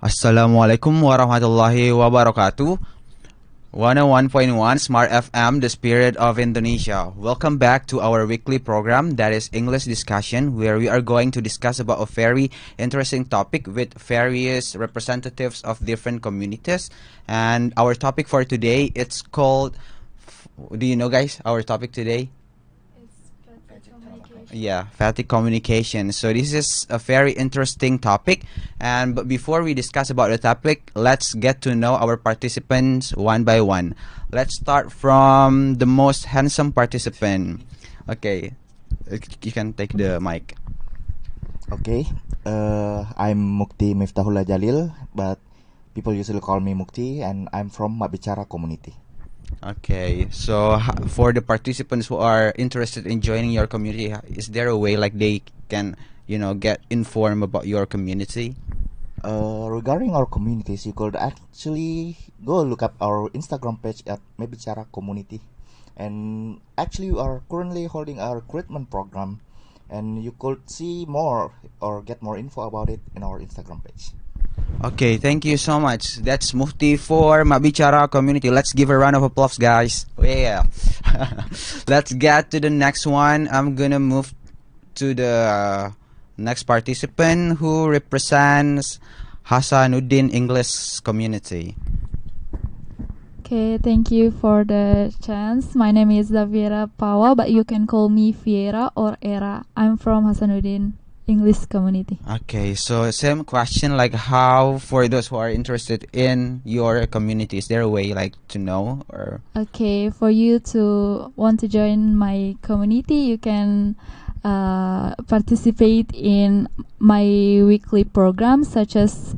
Assalamualaikum warahmatullahi wabarakatuh. 101.1 Smart FM, the spirit of Indonesia. Welcome back to our weekly program, that is English discussion, where we are going to discuss about a very interesting topic with various representatives of different communities. And our topic for today, it's called, do you know guys, our topic today? Yeah, Phatic communication. So this is a very interesting topic, and but before we discuss about the topic, let's get to know our participants one by one. Let's start from the most handsome participant. Okay, you can take the mic. Okay, I'm Mukti Miftahullah Jalil, but people usually call me Mukti, and I'm from Mabicara community. Okay, so for the participants who are interested in joining your community, is there a way like they can, get informed about your community? Regarding our communities, you could actually go look up our Instagram page at Mabicara community, and actually we are currently holding our recruitment program, and you could see more or get more info about it in our Instagram page. Okay, thank you so much. That's Mufti for Mabicara community. Let's give a round of applause, guys. Yeah. Let's get to the next one. I'm gonna move to the next participant who represents Hasanuddin English community. Okay, thank you for the chance. My name is Zavira Pawa, but you can call me Viera or Era. I'm from Hasanuddin English community. Okay, so same question, like how for those who are interested in your community, is there a way like to know or? Okay, for you to want to join my community, you can participate in my weekly programs, such as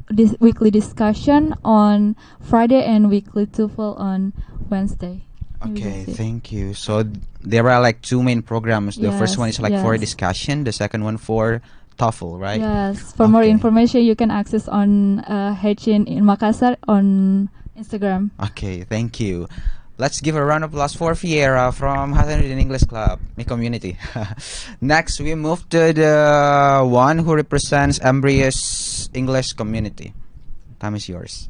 this weekly discussion on Friday and weekly TOEFL on Wednesday. Okay, thank you. So there are like two main programs. The first one is like for discussion, the second one for TOEFL, right? Yes. For more information, you can access on Hechin in Makassar on Instagram. Okay, thank you. Let's give a round of applause for Fiera from Hasanuddin English Club, my community. Next, we move to the one who represents Embryos English community. Time is yours.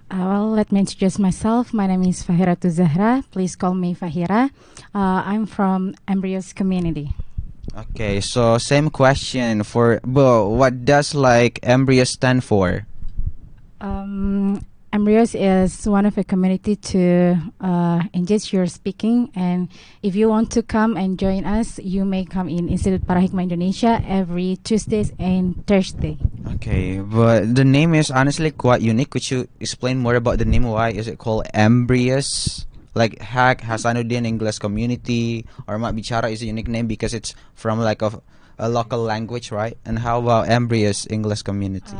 Well, let me introduce myself. My name is Fahiratu Zahra. Please call me Fahira. I'm from Embryos community. Okay, so same question for, but what does like Embryos stand for? Embryos is one of a community to engage your speaking, and if you want to come and join us, you may come in Institute Parahikmah Indonesia every Tuesdays and Thursday. Okay, but the name is honestly quite unique. Could you explain more about the name? Why is it called Embryos? Like Hasanuddin English community or Mak Bicara is a unique name because it's from like a local language, right? And how about Embryos English community?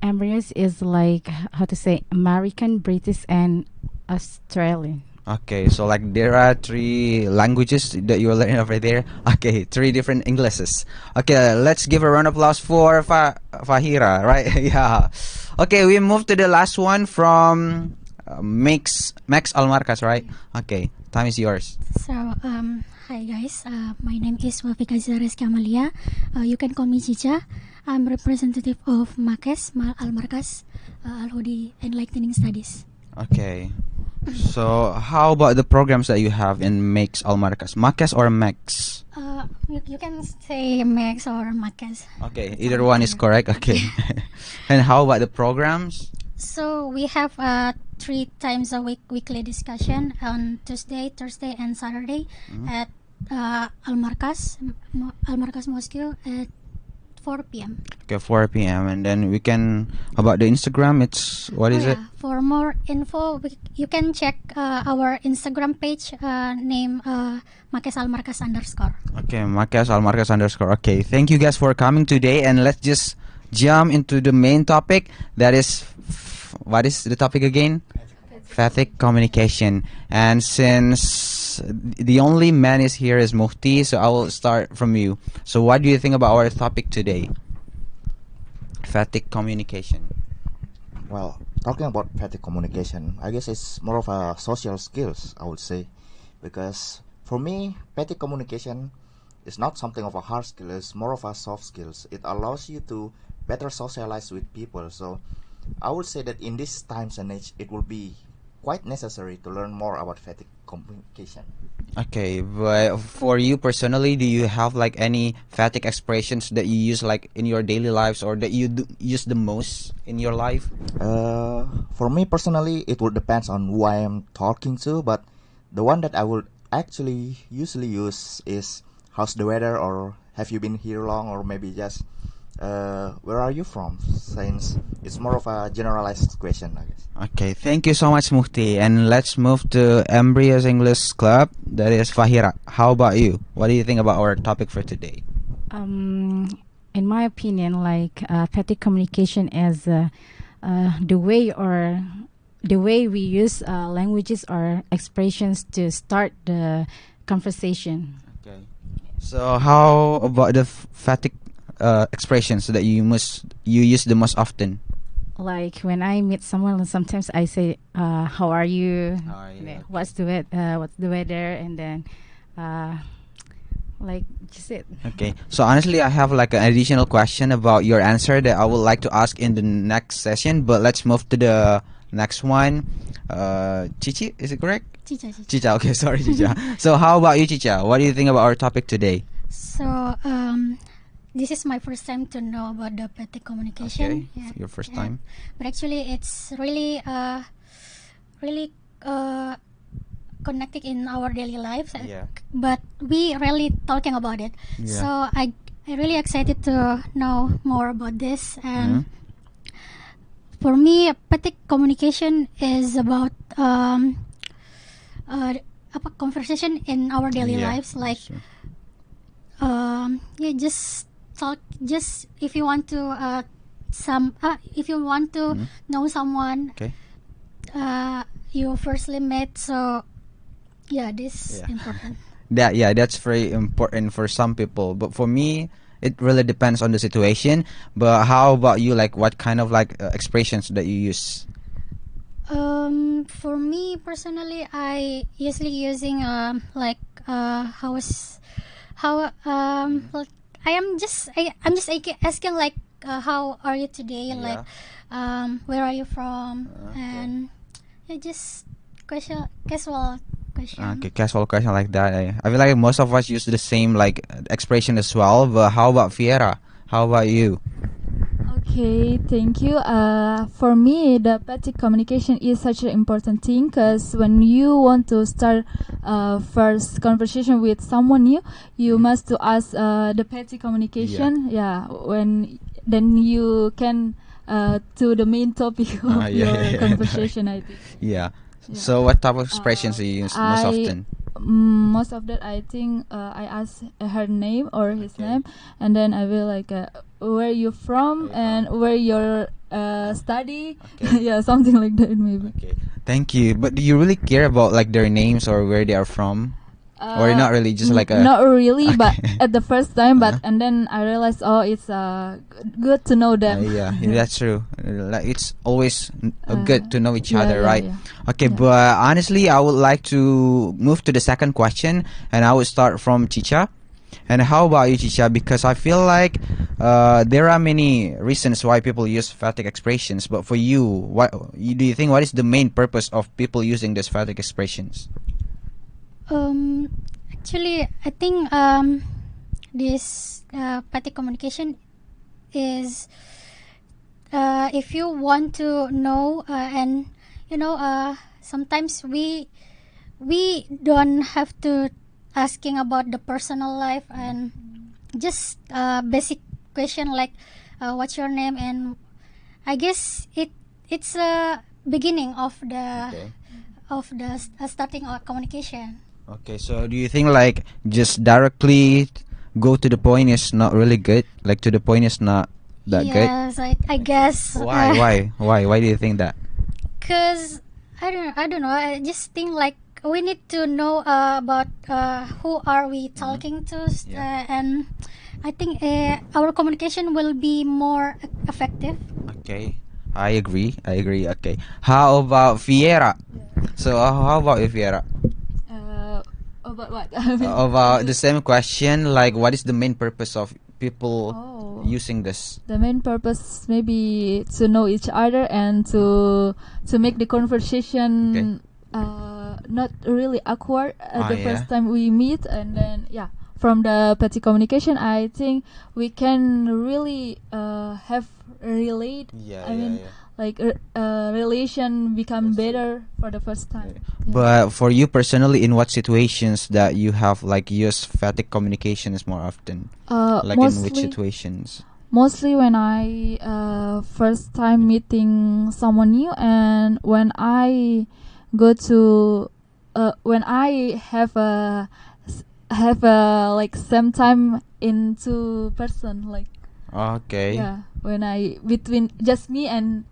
Embryos is like, how to say, American, British, and Australian. Okay, so like there are three languages that you're learning over there. Okay, three different Englishes. Okay, let's give a round of applause for Fahira, right? Yeah. Okay, we move to the last one from Max Almarkas, right? Okay, time is yours. So, hi guys, my name is Wafika Zares Kamalia. You can call me Cica. I'm representative of Makes Almarkas Al-Hudi Enlightening Studies. Okay. So, how about the programs that you have in Makes Almarkas? Makes or Max? You can say Makes or Makes. Okay, either one is correct. Okay. And how about the programs? So, we have 3 times a week weekly discussion on Tuesday, Thursday, and Saturday at Almarkas Mosque at 4 p.m. Okay, 4 p.m. And then we can, about the Instagram, it's, what is it? For more info, you can check our Instagram page name Makes Almarkas _. Okay, Makes Almarkas _. Okay, thank you guys for coming today, and let's just jump into the main topic. That is, what is the topic again? Phatic communication. And since the only man is here is Mufti, so I will start from you. So what do you think about our topic today? Phatic communication. Well, talking about Phatic communication, I guess it's more of a social skills, I would say, because for me, Phatic communication is not something of a hard skill. It's more of a soft skills. It allows you to better socialize with people. So I would say that in this times and age, it will be quite necessary to learn more about Phatic communication. Okay, but for you personally, do you have like any Phatic expressions that you use like in your daily lives or that you use the most in your life? For me personally, it would depends on who I am talking to, but the one that I would actually usually use is how's the weather, or have you been here long, or maybe just where are you from, since it's more of a generalized question, I guess. Okay, thank you so much, Mufti. And let's move to Embryo's English Club. That is Fahira. How about you? What do you think about our topic for today? In my opinion, like Phatic communication is the way we use languages or expressions to start the conversation. Okay. So how about the Phatic expressions that you use the most often? Like when I meet someone, sometimes I say, "How are you? Okay. What's the weather?" And then, like just it. Okay. So honestly, I have like an additional question about your answer that I would like to ask in the next session. But let's move to the next one. Cici, is it correct? Cica. Cica. Okay, sorry, Cica. So how about you, Cica? What do you think about our topic today? So this is my first time to know about the Phatic communication. Okay, your first time. But actually, it's really connected in our daily lives. Yeah. But we really talking about it. Yeah. So I really excited to know more about this. And for me, Phatic communication is about conversation in our daily Yeah, lives. Like sure. just talk. Just if you want to if you want to know someone, Okay. you firstly met. So this Yeah. important. That's very important for some people, but for me it really depends on the situation. But how about you, like what kind of like expressions that you use? For me personally, I usually using like like I'm just asking like how are you today, Yeah. like where are you from, Okay. and just casual question. Okay, casual question like that. I feel like most of us use the same like expression as well, but how about Fiera? How about you? Okay, thank you. For me, the Phatic communication is such an important thing because when you want to start first conversation with someone new, you must to ask the Phatic communication. Yeah, when then you can to the main topic of your conversation. I think. Yeah. So what type of expressions do you use most often? Most of that, I think I ask her name or his name, and then I will like where you from and where your study. Okay. Yeah, something like that maybe. Okay. Thank you. But do you really care about like their names or where they are from? Or not really, just like a... Not really, but Okay. at the first time, but and then I realized, oh, it's good to know them. yeah, that's true. Like it's always good to know each other, yeah, right? yeah. Okay, Yeah. but honestly, I would like to move to the second question, and I would start from Chicha. And how about you, Chicha? Because I feel like there are many reasons why people use Phatic expressions, but for you, do you think what is the main purpose of people using these Phatic expressions? Actually, I think this Phatic communication is if you want to know and sometimes we don't have to asking about the personal life, and just basic question like what's your name, and I guess it's a beginning of the starting our communication. Okay, so do you think like just directly go to the point is not really good? Like to the point is not that good? Yes, I guess. Why do you think that? Cause I don't know. I just think like we need to know about who are we talking to, and I think our communication will be more effective. Okay, I agree. Okay, how about Fiera? So how about you, Fiera? About what? About the same question, like what is the main purpose of people using this? The main purpose maybe to know each other and to make the conversation not really awkward at the first time we meet, and then from the petty communication I think we can really have relate. Like relation become better for the first time. But for you personally, in what situations that you have like used phatic communications more often? Like in which situations? Mostly when I first time meeting someone new, and when I go to when I have a like same time into person, like when I between just me and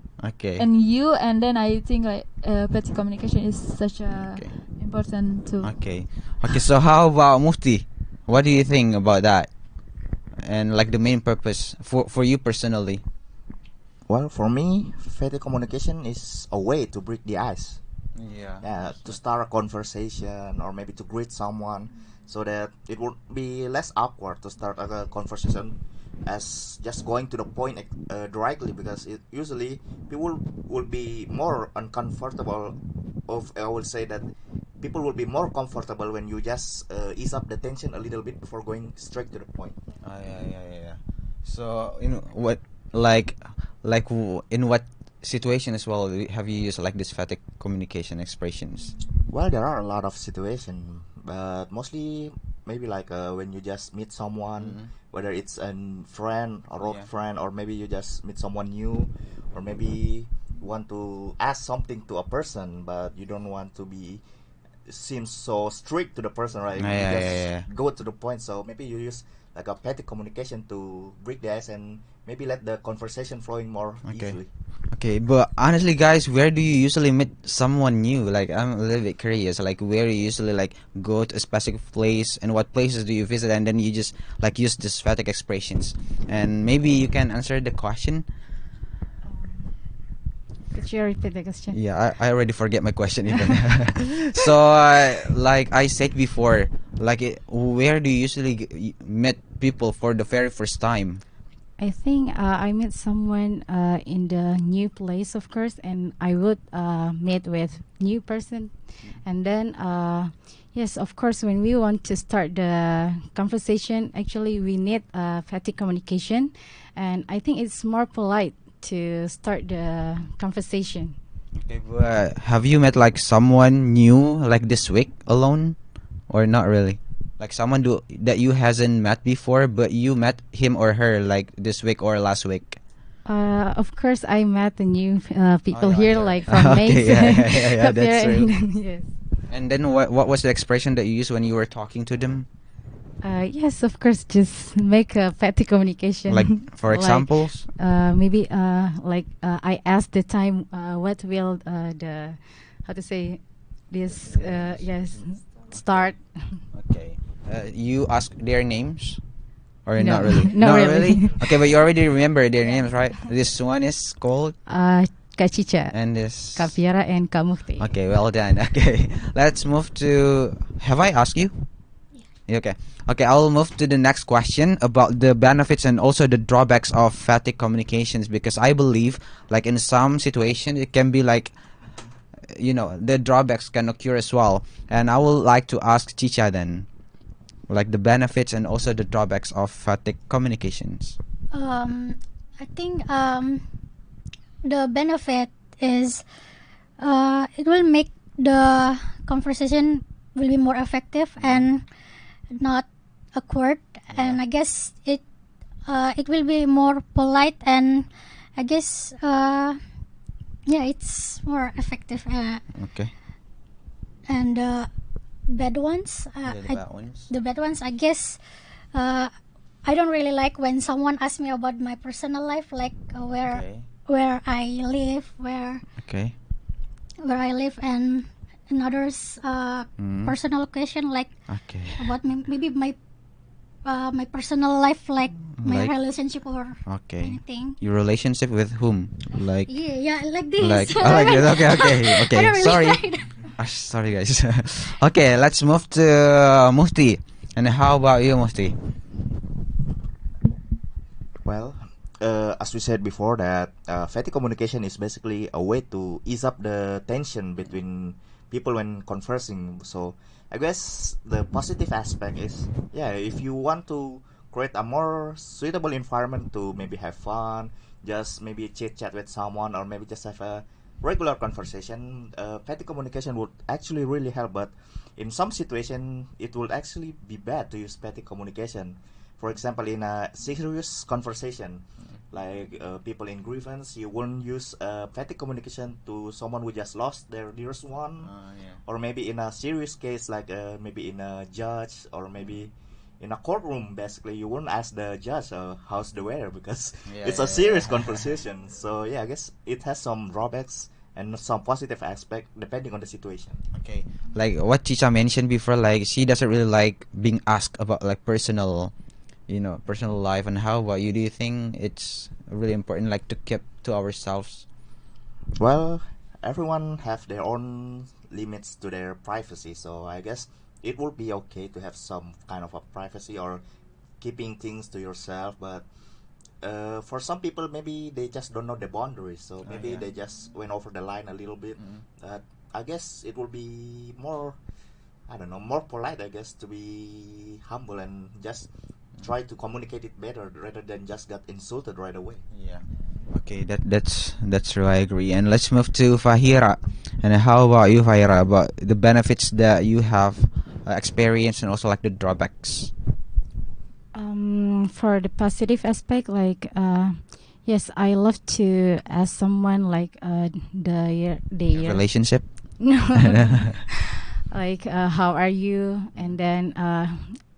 you, and then I think like petty communication is such a important too. Okay, so how about Mufti? What do you think about that? And like the main purpose for you personally? Well, for me, phatic communication is a way to break the ice. To start a conversation, or maybe to greet someone, so that it would be less awkward to start a conversation as just going to the point directly, because it usually people will be more uncomfortable I will say that people will be more comfortable when you just ease up the tension a little bit before going straight to the point. So in what in what situation as well have you used like this phatic communication expressions? Well, there are a lot of situations, but mostly maybe like when you just meet someone, whether it's a friend or old friend, or maybe you just meet someone new, or maybe you want to ask something to a person, but you don't want to seem so strict to the person, right? Go to the point. So maybe you use like a phatic communication to break the ice and maybe let the conversation flowing more easily. Okay, but honestly, guys, where do you usually meet someone new? Like, I'm a little bit curious. Like, where you usually like go to a specific place, and what places do you visit, and then you just like use this phatic expressions? And maybe you can answer the question. Could you repeat the question? Yeah, I already forget my question even. So, like I said before, like, where do you usually meet people for the very first time? I think I met someone in the new place, of course, and I would meet with new person, and then yes, of course, when we want to start the conversation, actually we need phatic communication, and I think it's more polite to start the conversation. Okay, but have you met like someone new like this week alone, or not really? Like someone that you hasn't met before, but you met him or her like this week or last week? Of course, I met the new people here, like from May. That's true. Yes. And then what was the expression that you used when you were talking to them? Yes, of course, just make a phatic communication. Like, for examples? Maybe I asked the time, what will the, how to say this, start. Okay. You ask their names? Or not really? Not really. Okay, but you already remember their names, right? This one is called? Kak Cica. And this? Kak Fiera and Kak Mufti. Okay, well done. Okay, let's move to... Have I asked you? Yeah. Okay, I'll move to the next question about the benefits and also the drawbacks of phatic communications, because I believe like in some situation it can be like, you know, the drawbacks can occur as well. And I would like to ask Cica then, like the benefits and also the drawbacks of phatic communications. I think the benefit is it will make the conversation will be more effective and not awkward, and I guess it will be more polite, and I guess it's more effective. Okay. And bad ones, the bad ones, I guess I don't really like when someone asks me about my personal life, like where I live, where I live, and others personal question, like about maybe my personal life, like my relationship or anything. Your relationship with whom? Like like this. Like okay. Really Sorry. Sorry guys. Okay, let's move to Mufti. And how about you, Mufti? Well, as we said before, that Phatic communication is basically a way to ease up the tension between people when conversing. So I guess the positive aspect is, yeah, if you want to create a more suitable environment to maybe have fun, just maybe chit chat with someone, or maybe just have a regular conversation, Phatic communication would actually really help. But in some situation, it would actually be bad to use Phatic communication. For example, in a serious conversation, like people in grievance, you won't use Phatic communication to someone who just lost their dearest one, Yeah. or maybe in a serious case, like maybe in a judge, or maybe in a courtroom. Basically, you won't ask the judge how's the weather, because Yeah, it's yeah, a serious yeah. conversation. So yeah, I guess it has some drawbacks and some positive aspect depending on the situation. Okay, like what Chicha mentioned before, like she doesn't really like being asked about like personal, personal life. And how about you? Do you think it's really important, like to keep to ourselves? Well, everyone have their own limits to their privacy, so I guess it would be okay to have some kind of a privacy or keeping things to yourself. But for some people, maybe they just don't know the boundaries, so maybe yeah. they just went over the line a little bit. I guess it will be more, I don't know, more polite, I guess, to be humble and just try to communicate it better rather than just get insulted right away. Yeah. Okay, that's true. I agree. And let's move to Fahira. And how about you, Fahira? About the benefits that you have experienced, and also like the drawbacks. For the positive aspect, like yes, I love to ask someone like the Relationship. like how are you, and then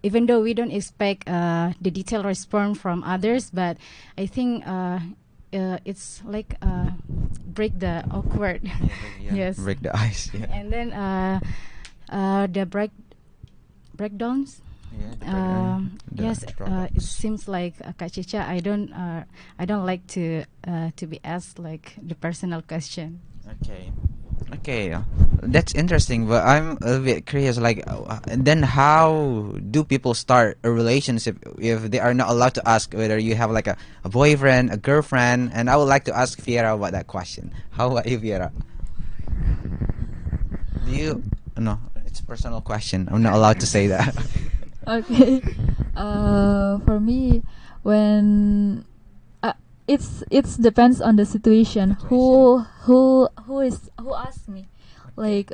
even though we don't expect the detailed response from others, but I think it's like break the awkward. Yes. Break the ice. Yeah. And then the breakdowns. Yes, it seems like Kak Cica, I don't like to be asked like the personal question. Okay, that's interesting. But I'm a bit curious. Like, then how do people start a relationship if they are not allowed to ask whether you have like a boyfriend, a girlfriend? And I would like to ask Fiera about that question. How about you, Fiera? Do you? No, it's a personal question. I'm not allowed to say that. Okay. For me, when it's depends on the situation. Who asked me? Like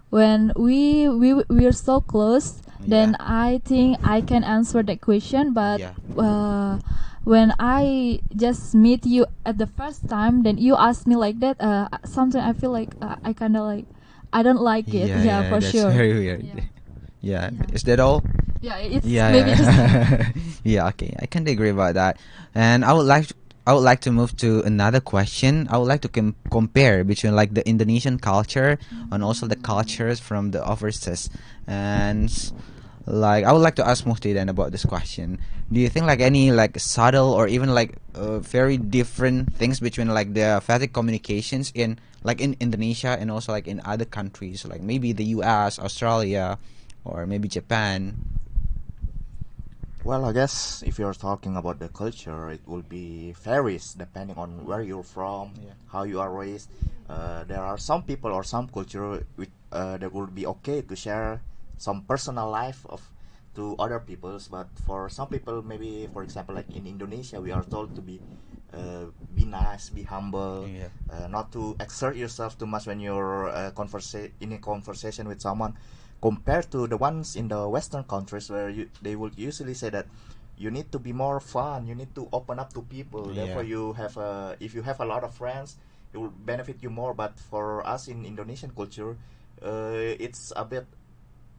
when we're so close, then Yeah. I think I can answer that question. But Yeah. when I just meet you at the first time, then you ask me like that. Sometimes I feel like I kind of like I don't like it. Yeah, for that's sure. very weird. Yeah. Is that all? Yeah, it's Yeah, maybe just yeah. Okay, I can agree about that. And I would like to move to another question. I would like to compare between like the Indonesian culture and also the cultures from the overseas. And like I would like to ask Muhti then about this question. Do you think like any like subtle or even like very different things between like the Phatic communications in like in Indonesia and also like in other countries, like maybe the US, Australia, or maybe Japan? Well, I guess if you're talking about the culture, it will be varies depending on where you're from, how you are raised. There are some people or some culture that will be okay to share some personal life of to other people's, but for some people, maybe for example, like in Indonesia, we are told to be nice, be humble, not to exert yourself too much when you're in a conversation with someone, compared to the ones in the Western countries where they would usually say that you need to be more fun, you need to open up to people. Therefore, if you have a lot of friends, it will benefit you more. But for us in Indonesian culture, it's a bit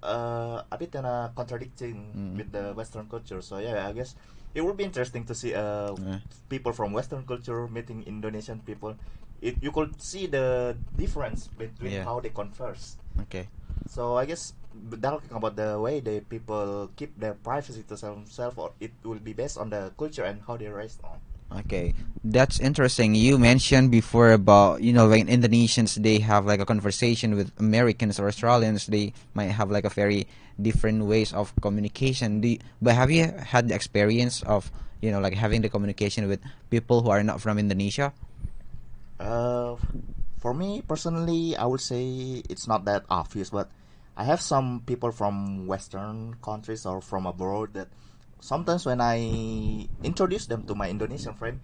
contradicting with the Western culture. So yeah, I guess it would be interesting to see people from Western culture meeting Indonesian people. You could see the difference between how they converse. Okay. So I guess talking about the way the people keep their privacy to themselves, or it will be based on the culture and how they're raised on. Okay, that's interesting. You mentioned before about when Indonesians they have like a conversation with Americans or Australians, they might have like a very different ways of communication. But have you had the experience of like having the communication with people who are not from Indonesia? For me personally, I would say it's not that obvious, but I have some people from Western countries or from abroad that sometimes when I introduce them to my Indonesian friend,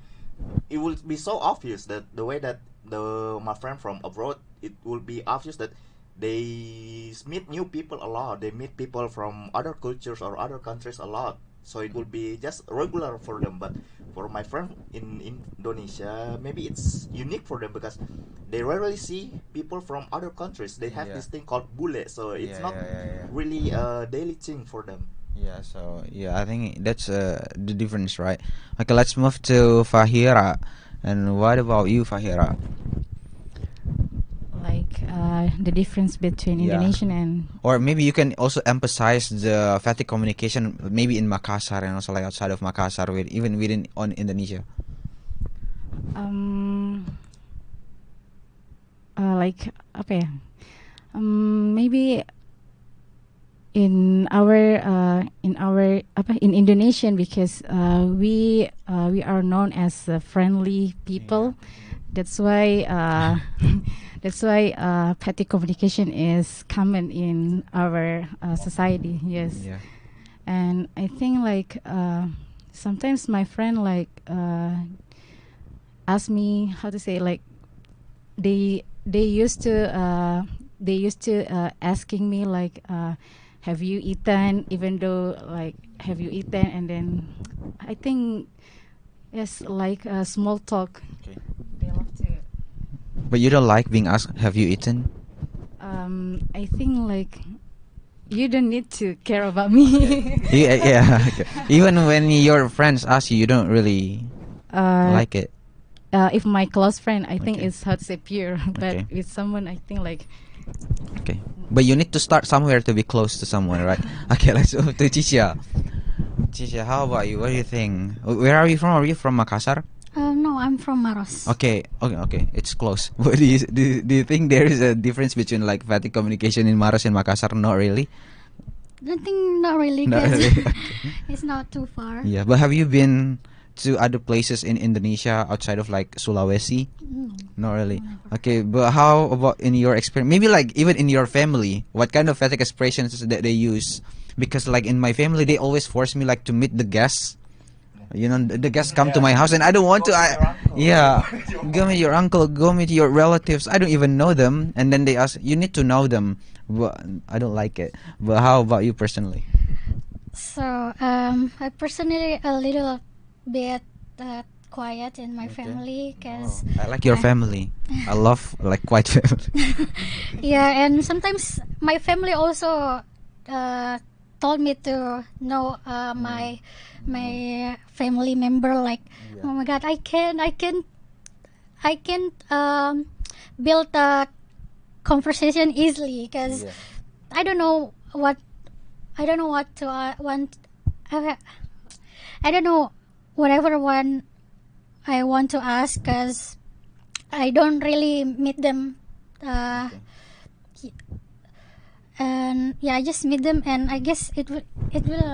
it will be so obvious that the way that my friend from abroad, it will be obvious that they meet new people a lot. They meet people from other cultures or other countries a lot. So it will be just regular for them. But for my friend in Indonesia, maybe it's unique for them because they rarely see people from other countries. They have Yeah. this thing called bule, so it's Yeah, not yeah. really a daily thing for them. Yeah, so I think that's the difference, right? Okay, let's move to Fahira. And what about you, Fahira? Like the difference between Yeah. Indonesian and Or maybe you can also emphasize the Phatic communication, maybe in Makassar and also like outside of Makassar, even within on Indonesia. like apa ya? Maybe in our in Indonesian, because we are known as friendly people. That's why Phatic communication is common in our society. Yes. Yeah. And I think like sometimes my friend like ask me how to say, like they used to asking me like have you eaten, even though like have you eaten, and then I think it's like a small talk. Okay. They love to But you don't like being asked, have you eaten? I think like you don't need to care about me. Yeah. Okay. Even when your friends ask you, you don't really like it. If my close friend, I think Okay. it's how to say pure, but Okay. with someone, I think like Okay. But you need to start somewhere to be close to someone, right? Okay, let's move to Cisha. Cisha, how about you? What do you think? Where are you from? Are you from Makassar? No, I'm from Maros. Okay. It's close. What do you think there is a difference between like Phatic communication in Maros and Makassar? Not really. Not really, Not 'cause really. it's not too far. Yeah, but have you been to other places in Indonesia outside of like Sulawesi? Not really. Okay, but how about in your experience? Maybe like even in your family, what kind of Phatic expressions that they use? Because like in my family, they always force me like to meet the guests. The guests come to my house and I don't want to. Go meet your uncle, go meet your relatives. I don't even know them, and then they ask, you need to know them. But I don't like it. But how about you personally? So I personally a little bit quiet in my family, because I like your family. I love like quiet family. yeah, and sometimes my family also told me to know my family member, like oh my god, I can build a conversation easily, because I don't know what to want. I don't know whatever one I want to ask, because I don't really meet them. And I just meet them, and I guess it will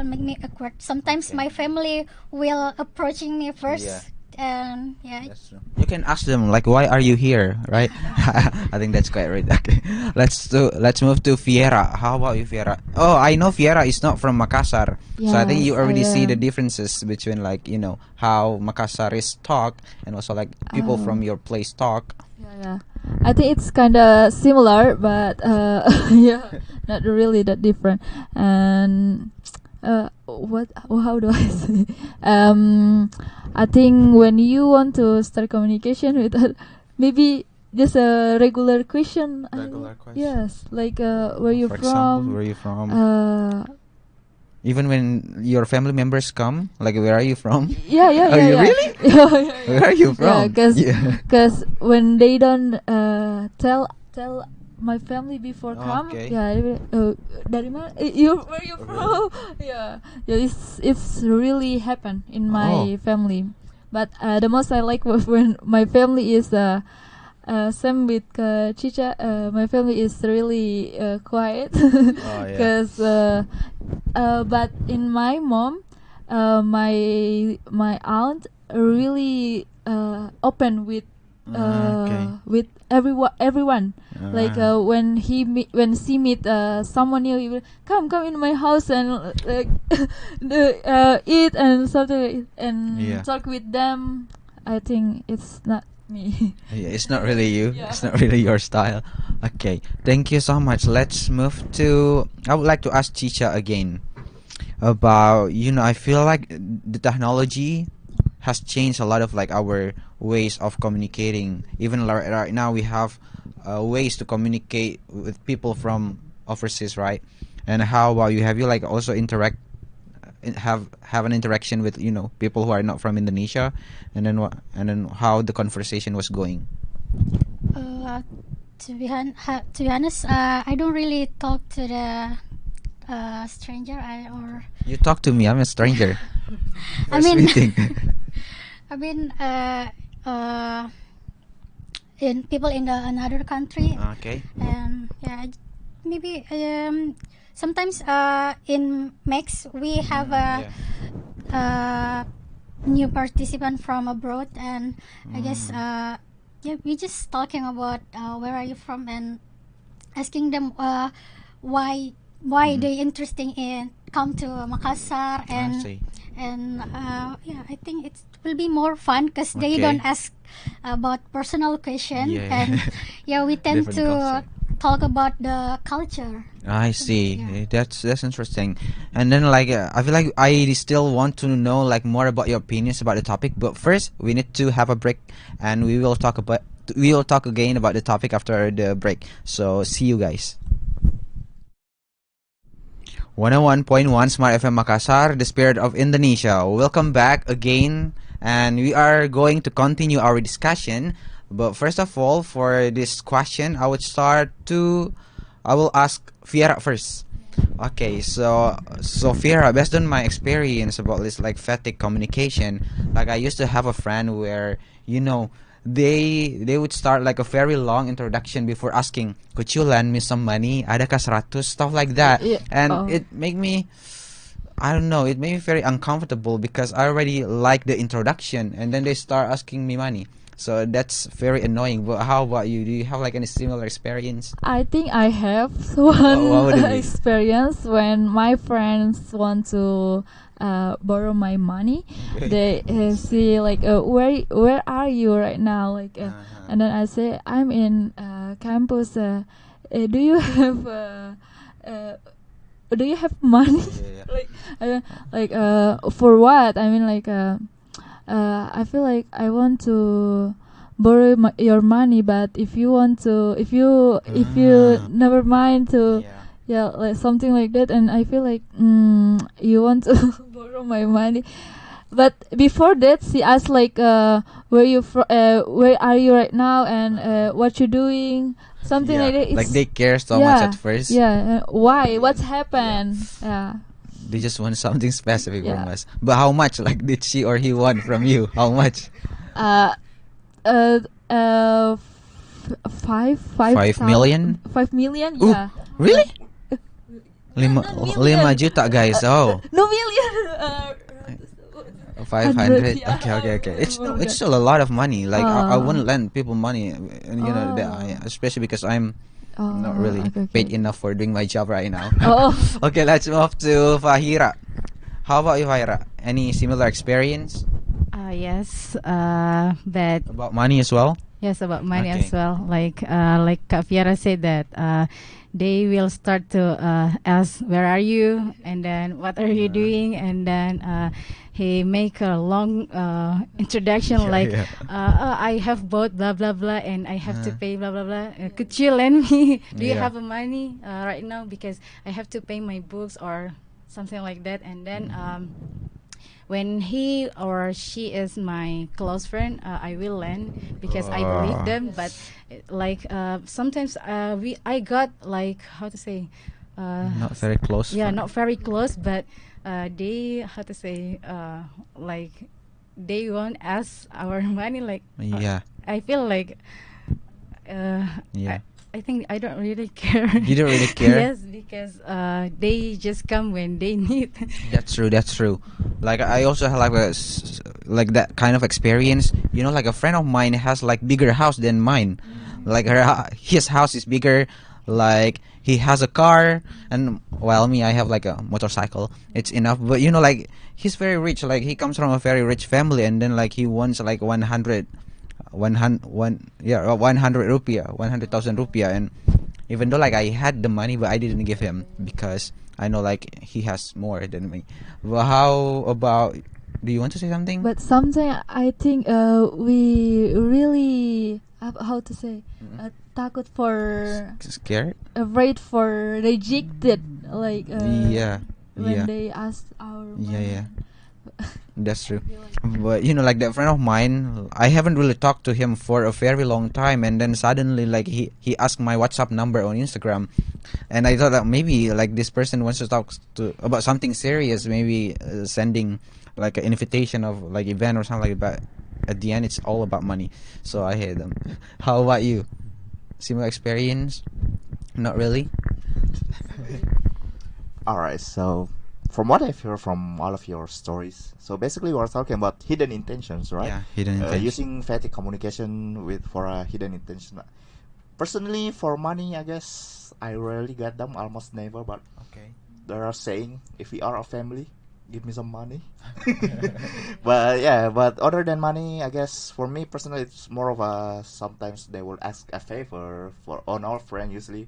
make me awkward. Sometimes my family will approaching me first, Yeah. and That's true. You can ask them like, why are you here, right? I think that's quite right. Okay, let's move to Fiera. How about you, Fiera? Oh, I know Fiera is not from Makassar, so I think you Yes, already I see the am. differences between like how Makassaris talk and also like people from your place talk. Yeah. I think it's kind of similar, but not really that different. And how do I say? I think when you want to start communication with maybe just a regular question. Regular question. Yes, like where you For from? example, where you from? Even when your family members come, like, where are you from? Yeah. Are you really? Yeah. Where are you from? Because when they don't tell my family before come, Okay. dari mana? Where you from? Yeah. It's really happen in my family. But the most I like was when my family is same with Chicha. My family is really quiet, because but in my mom, my aunt really open with Okay. with everyone. Like when she meet someone new, he will come in my house and eat and something and Yeah. talk with them. I think it's not me. Yeah, it's not really you. Yeah. It's not really your style. Okay, thank you so much. Let's move to. I would like to ask Chicha again about, I feel like the technology has changed a lot of like our ways of communicating. Even right now we have ways to communicate with people from overseas, right? And how about you? Have you like also have an interaction with people who are not from Indonesia, and then how the conversation was going? To be honest, I don't really talk to the stranger. You talk to me. I'm a stranger. I mean, Meeting. I mean, in people in another country, Okay. and yeah, maybe sometimes in Max we have a new participant from abroad, and I guess yeah, we just talking about where are you from and asking them why they interesting in come to Makassar, I and see. yeah, I think it will be more fun because they Okay. don't ask about personal question, Yeah. and yeah, we tend Different to culture. talk about the culture. I see. Yeah. That's interesting. And then like I feel like I still want to know like more about your opinions about the topic. But first, we need to have a break, and we will talk again about the topic after the break. So see you guys. 101.1 Smart FM Makassar, the spirit of Indonesia. Welcome back again, and we are going to continue our discussion. But first of all, for this question, I will ask Fiera first. Okay, so Fiera, based on my experience about this like Phatic communication, like I used to have a friend where they would start like a very long introduction before asking, could you lend me some money? Adakah 100? Stuff like that. Yeah. And Oh. it made me, I don't know, it made me very uncomfortable because I already like the introduction and then they start asking me money. So that's very annoying. But how about you? Do you have like any similar experience? I think I have what one would it be? experience when my friends want to borrow my money. They see like where are you right now? Like, and then I say I'm in campus. Do you have do you have money? Like for what? I mean like I feel like I want to borrow your money, but if you never mind to like something like that, and I feel like you want to borrow my money. But before that, she asked like where are you right now, and what you doing, something like that. Like they care so yeah, much at first. Yeah, why? What's happened? Yeah. They just want something specific from Yeah. us. But how much? Like did she or he want from you? How much? Uh, uh, uh, 5 million? 5 million, Ooh, yeah. really? No, 5 juta, guys. Oh. No million. 500. yeah. Okay. It's still a lot of money. Like I Oh. wouldn't lend people money, and especially because I'm not really okay. paid enough for doing my job right now. Oh. Okay, let's move to Fahira. How about you, Fahira? Any similar experience Yes, but about money as well? yes, about money Okay. as well. Like Kak Fiera said that they will start to ask, "Where are you?" and then "What are you doing?" and then he make a long introduction like, "I have bought blah blah blah, and I have to pay blah blah blah. Could you lend me? Do you Yeah. have money right now because I have to pay my books or something like that?" And then when he or she is my close friend, I will lend because I believe them. But like sometimes I got like, how to say, Not very close. yeah, not very close, but they, how to say, like they won't ask our money. Like Yeah. I feel like Yeah. I think I don't really care. You don't really care? Yes, because they just come when they need. That's true. That's true. Like I also have like like that kind of experience. You know, like a friend of mine has like bigger house than mine. Like his house is bigger. Like he has a car, and well, me, I have like a motorcycle. It's enough. But you know, like he's very rich. Like he comes from a very rich family, and then like he wants like 100 rupiah, 100,000 rupiah. And even though like I had the money, but I didn't give him because I know like he has more than me. But how about, do you want to say something? But sometimes I think we really how to say takut for Scared? afraid for rejected, like Yeah. when they ask our Yeah, money. yeah. That's true. But you know, like that friend of mine, I haven't really talked to him for a very long time, and then suddenly like he asked my WhatsApp number on Instagram, and I thought that maybe like this person wants to talk to about something serious, maybe sending like an invitation of like event or something like that. At the end, it's all about money, so I hate them. How about you? Similar experience? Not really. All right, so from what I've heard from all of your stories, so basically we're talking about hidden intentions, right? Yeah, hidden intention. Using Phatic communication with for a hidden intention. Personally, for money, I guess I rarely get them, almost never. But Okay. there are saying, if we are a family, give me some money. But yeah, but other than money, I guess for me personally, it's more of a sometimes they will ask a favor for on our friend usually,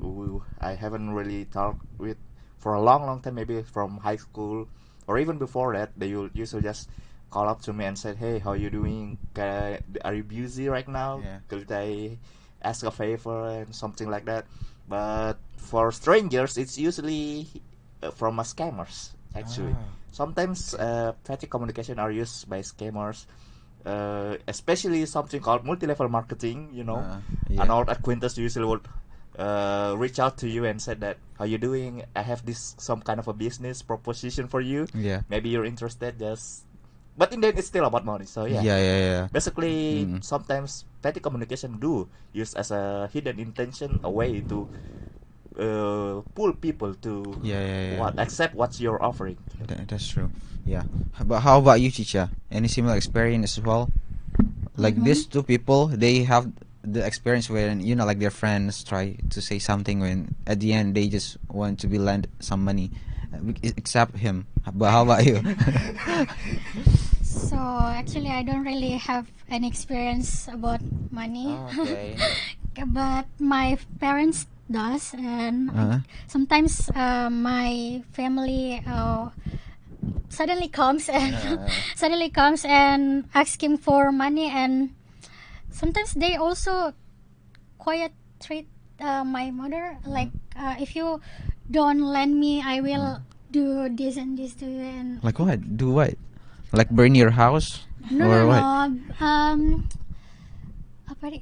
who I haven't really talked with for a long time, maybe from high school or even before that. They will usually just call up to me and say, "Hey, how you doing? Are you busy right now? Yeah. Could I ask a favor?" and something like that. But for strangers, it's usually from a scammers actually. Ah. Sometimes Phatic communication are used by scammers, especially something called multi-level marketing. You know, Yeah. an old acquaintance usually would reach out to you and said that, "How you doing? I have this some kind of a business proposition for you. Yeah. Maybe you're interested." Just, but in the end, it's still about money. So yeah. Yeah. Basically, Mm. sometimes Phatic communication do use as a hidden intention, a way to pull people to Yeah. what accept what you're offering. That's true. Yeah. But how about you, Chicha? Any similar experience as well? Like these two people, they have the experience when you know, like their friends try to say something when at the end they just want to be lend some money, except him. But how about you? So actually, I don't really have an experience about money, Okay. but my parents does, and Uh-huh. sometimes my family suddenly comes and suddenly comes and asking for money, and sometimes they also quiet treat my mother like, if you don't lend me, I will do this and this to you. And Like what? Do what? Like burn your house? no, Or no, what? no. Apa di?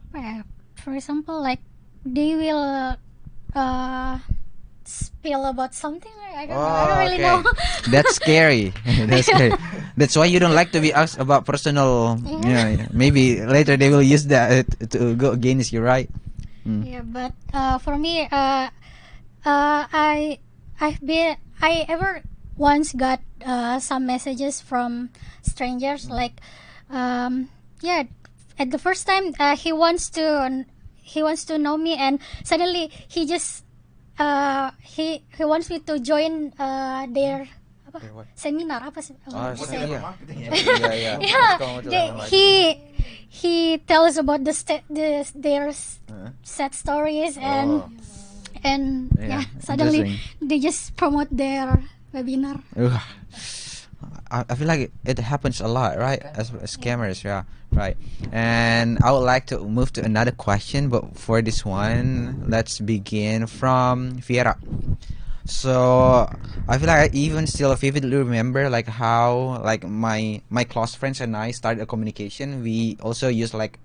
Apa ya? For example, like they will spill about something. I don't know. I don't really know. That's scary. That's scary. That's why you don't like to be asked about personal. Yeah. Maybe later they will use that to go against you, right? Yeah, but for me, I ever once got some messages from strangers like, yeah, at the first time he wants to know me, and suddenly he just he wants me to join their apa, Their what? seminar apa sih? Yeah. Yeah, he tells about their sad stories, and Yeah, suddenly they just promote their webinar. Ugh. I feel like it happens a lot, right? As scammers, yeah, right. And I would like to move to another question, but for this one, let's begin from Fiera. So I feel like I even still vividly remember like how like my close friends and I started a communication. We also use like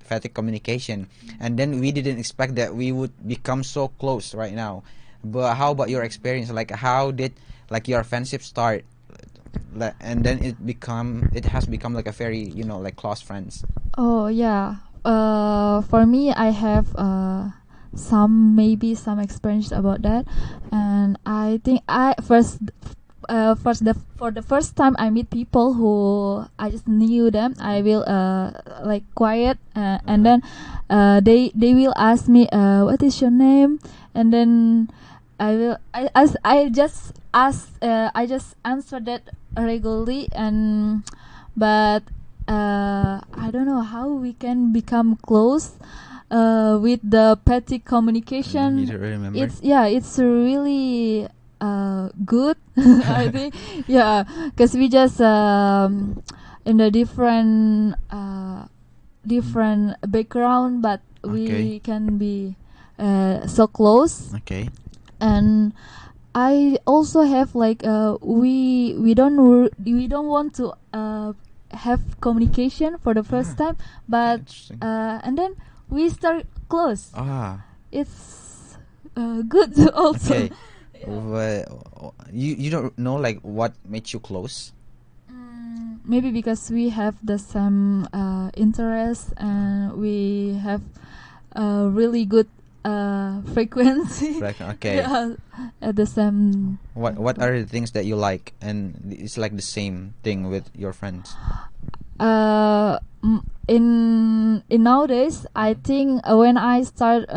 Phatic communication, and then we didn't expect that we would become so close right now. But how about your experience? Like how did like your friendship start? And then it has become like a very like close friends. Oh yeah. for me, I have some experience about that, and I think for the first time I meet people who I just knew them, I will like quiet, and then they will ask me what is your name, and then I just answer that regularly, and but I don't know how we can become close with the Phatic communication. You don't remember? It's really good. I think because we just in a different background, but we can be so close. Okay. And I also have like we don't want to have communication for the first time, but Interesting. and then we start close. It's good also. Okay. You don't know like what made you close? Maybe because we have the same interest, and we have a really good frequency. Okay. At the same. What are the things that you like, and it's like the same thing with your friends? In nowadays, I think when I start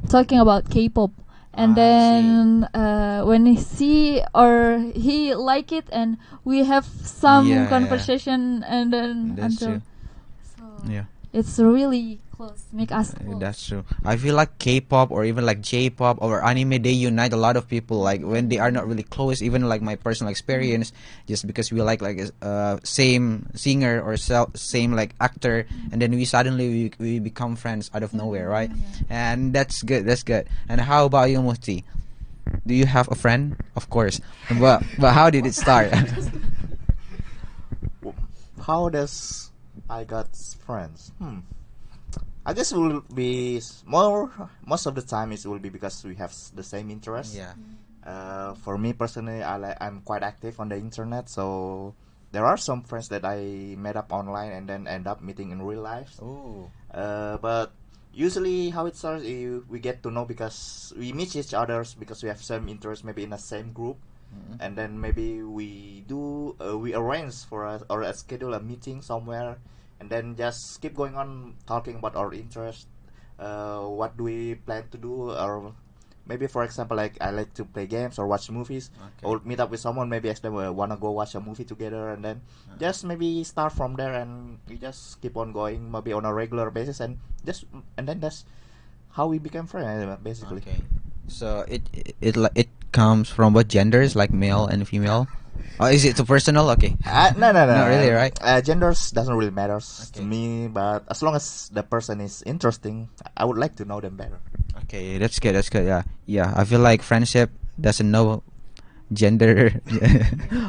talking about K-pop, and then when he see or he like it, and we have some conversation, and then That's until true. it's really close, make us close. That's true. I feel like K-pop or even like J-pop or anime, they unite a lot of people. Like when they are not really close, even like my personal experience, just because we like same singer or same like actor, and then we suddenly we become friends out of nowhere, right? And that's good. That's good. And how about you, Muti? Do you have a friend? Of course. But how did it start? How does I got friends? I guess it will be most of the time it will be because we have the same interest. For me personally, I'm quite active on the internet, so there are some friends that I met up online and then end up meeting in real life. But usually how it starts, we get to know because we meet each others because we have same interest, maybe in the same group. And then maybe we arrange or schedule a meeting somewhere, and then just keep going on talking about our interest. What do we plan to do? Or maybe, for example, like I like to play games or watch movies. Or meet up with someone, maybe actually wanna go watch a movie together, and then just maybe start from there, and we just keep on going, maybe on a regular basis, and then that's how we became friends, basically. Okay. So it comes from what genders, like male and female? Oh, is it too personal? Okay. No. Not really, right? Genders doesn't really matter to me, but as long as the person is interesting, I would like to know them better. Okay, that's good. That's good. Yeah. I feel like friendship doesn't know gender.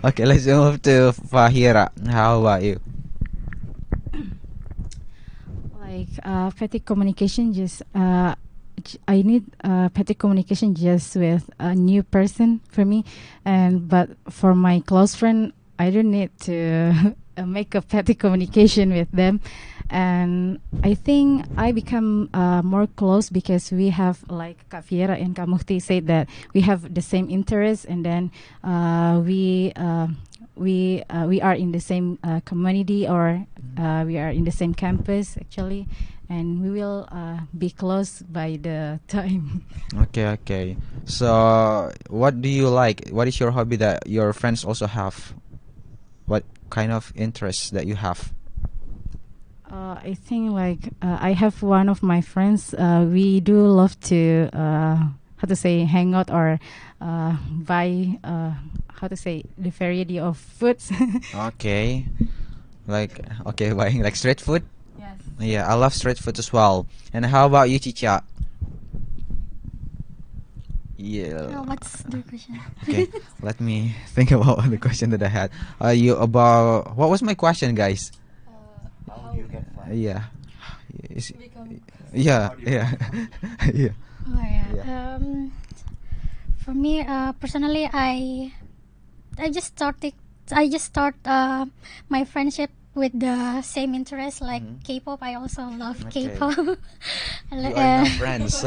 Okay, let's move to Fahira. How about you? Like Phatic communication, just I need Phatic communication just with a new person for me, but for my close friend, I don't need to make a Phatic communication with them. And I think I become more close because we have, like Kak Fiera and Kak Muhti said, that we have the same interests, and then we are in the same community, or we are in the same campus actually, and we will be close by the time. Okay. So, what do you like? What is your hobby that your friends also have? What kind of interests that you have? I think like I have one of my friends. We do love to hang out or buy the variety of foods. Okay. Buying like street food? Yes. Yeah, I love street food as well. And how about you, Cica? Yeah. What's the question? Okay, let me think about the question that I had. What was my question, guys? How do you get friends? Yeah. Become Yeah. For me, personally, I just started I just start my friendship with the same interest like K-pop. I also love Okay. K-pop. You are now friends.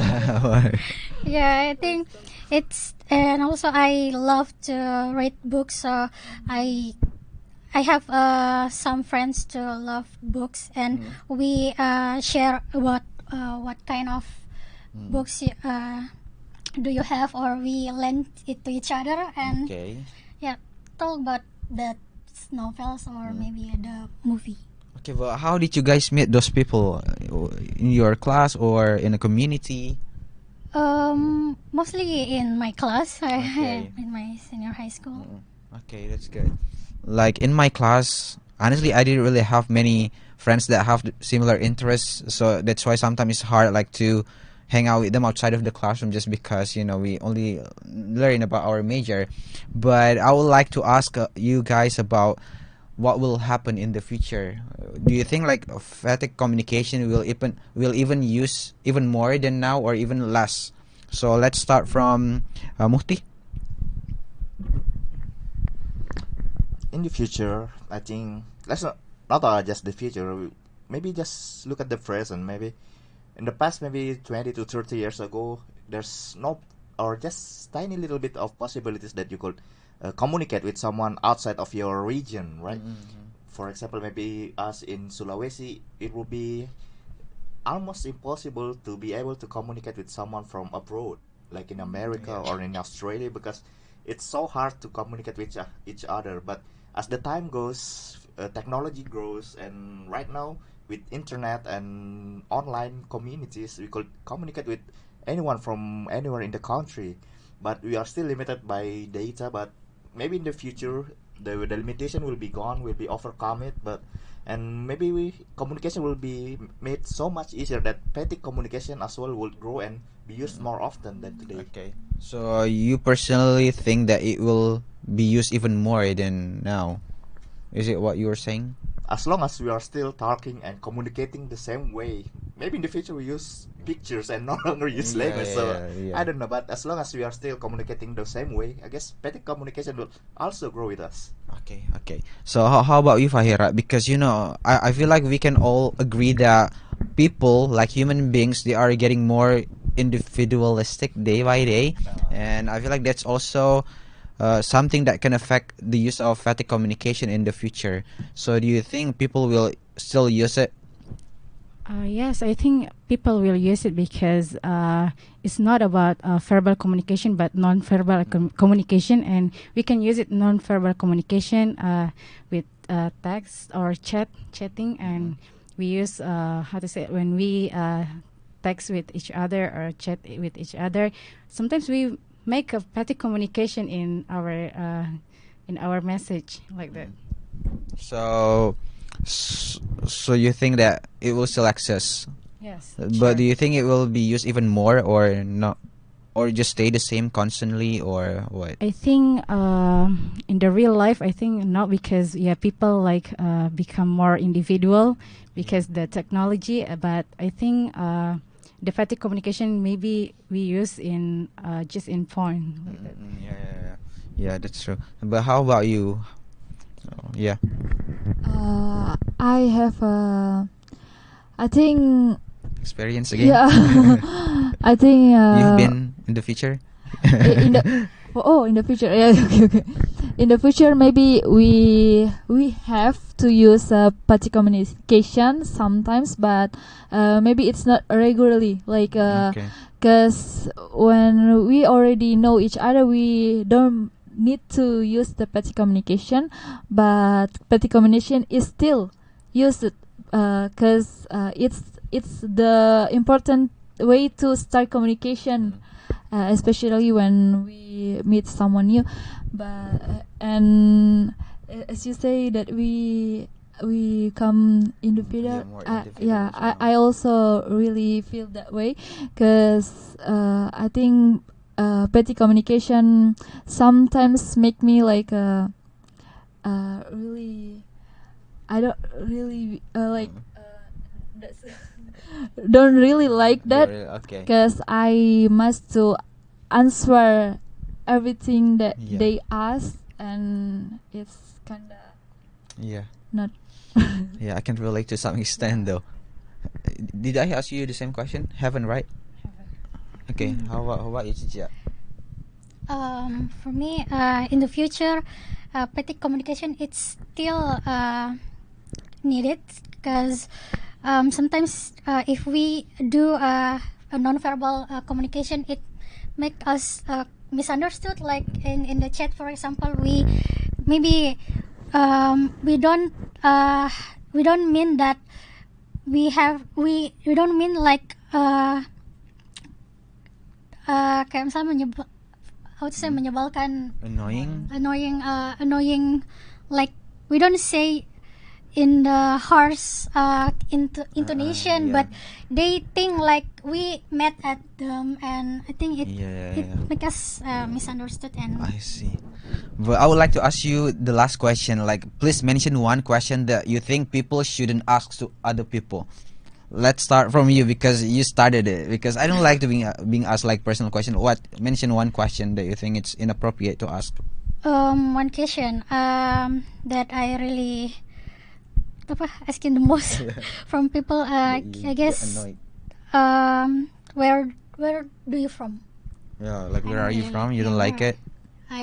Yeah, I think it's, and also I love to read books. So I I have some friends to love books, and we share what kind of books do you have, or we lend it to each other, and Okay. yeah, talk about the novels or maybe the movie. Okay, but how did you guys meet those people? In your class or in a community? Mostly in my class, Okay. in my senior high school. Okay, that's good. Like in my class, honestly, I didn't really have many friends that have similar interests, so that's why sometimes it's hard, like, to hang out with them outside of the classroom, just because we only learn about our major. But I would like to ask you guys about what will happen in the future. Do you think like phatic communication will even use even more than now, or even less? So let's start from Muhti. In the future, I think let's not just the future. Maybe just look at the present. Maybe in the past, maybe 20 to 30 years ago, there's no, or just tiny little bit of possibilities that you could communicate with someone outside of your region, right? For example, maybe us in Sulawesi, it would be almost impossible to be able to communicate with someone from abroad, like in America or in Australia, because it's so hard to communicate with each other. But as the time goes, technology grows, and right now with internet and online communities, we could communicate with anyone from anywhere in the country. But we are still limited by data. But maybe in the future, the limitation will be gone, will be overcome it. And maybe communication will be made so much easier that petty communication as well will grow and be used more often than today. Okay. So you personally think that it will be used even more than now? Is it what you were saying? As long as we are still talking and communicating the same way, maybe in the future we use pictures and no longer use language. I don't know, but as long as we are still communicating the same way, I guess petty communication will also grow with us. Okay. So how about you, Fahira? Because I feel like we can all agree that people, like human beings, they are getting more individualistic day by day, and I feel like that's also something that can affect the use of phatic communication in the future. So do you think people will still use it? Yes, I think people will use it because it's not about verbal communication but non-verbal communication, and we can use it non-verbal communication with text or chatting, and we use how to say it, when we text with each other or chat with each other. Sometimes we make a petty communication in our message like that. So you think that it will still exist? Yes. But do you think it will be used even more, or not, or just stay the same constantly, or what? I think in the real life, I think not, because people like become more individual because the technology. But I think the phatic communication maybe we use in just in phone. Like that. Yeah, that's true. But how about you? Yeah. I have I think Experience again? yeah. I think You've been in the future? in the in the future, yeah. Okay. In the future, maybe we have to use petty communication sometimes, but maybe it's not regularly, like Okay. because when we already know each other, we don't need to use the petty communication, but petty communication is still used because it's the important way to start communication, especially when we meet someone new. But and as you say that we come individual, more yeah, individuals I also really feel that way, because I think petty communication sometimes make me like really, I don't really that's don't really like that, Okay. because I must to answer everything that Yeah. they ask, and it's kinda Yeah. not. Yeah, I can relate to some extent though. Did I ask you the same question? Heaven, right? Okay. How about you, Cicia? For me, in the future, Phatic communication it's still needed because sometimes if we do a non-verbal communication, it make us misunderstood. Like in the chat, for example, we maybe we don't mean that we don't mean like kayak misalnya how to say menyebalkan Annoying. annoying like we don't say in the harsh intonation, yeah. but they think like we mad at them, and I think it Yeah. make us misunderstood. And I see. But I would like to ask you the last question. Like, please mention one question that you think people shouldn't ask to other people. Let's start from you because you started it. Because I don't like to being asked like personal question. Mention one question that you think it's inappropriate to ask. one question that I really asking the most from people. I You guess get annoyed. where do you from? Yeah, like where I are you really from? You like- don't yeah, like it?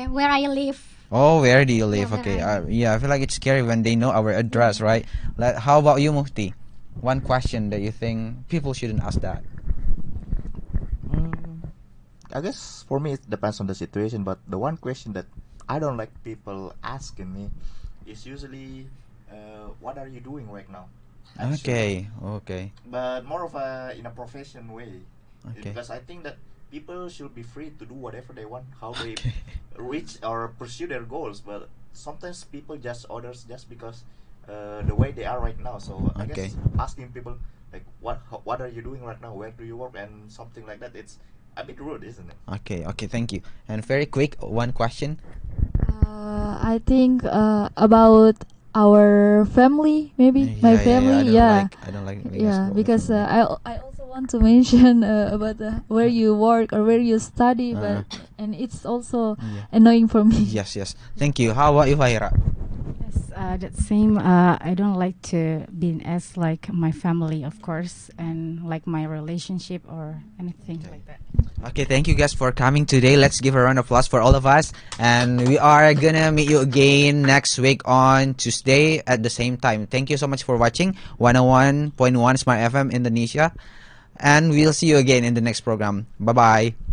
Where I live. Oh, where do you live? where Okay. I live. Yeah, I feel like it's scary when they know our address, right? Like, how about you, Mufti? One question that you think people shouldn't ask that. I guess for me it depends on the situation, but the one question that I don't like people asking me is usually, what are you doing right now? Actually. Okay. But more of in a profession way. Okay. Because I think that people should be free to do whatever they want, how they reach or pursue their goals. But sometimes people judge others just because the way they are right now. So I Okay. guess asking people like what are you doing right now, where do you work, and something like that, it's a bit rude, isn't it? Okay, thank you. And very quick, one question. I think about our family, maybe my family. I don't like being asked about my Because family. I also want to mention about where you work or where you study, but and it's also Yeah. annoying for me. Yes. Thank you. How about you, Fahira? Yes, that same. I don't like to be asked like my family, of course, and like my relationship or anything Okay. like that. Okay, thank you guys for coming today. Let's give a round of applause for all of us. And we are gonna meet you again next week on Tuesday at the same time. Thank you so much for watching 101.1 Smart FM Indonesia. And we'll see you again in the next program. Bye-bye.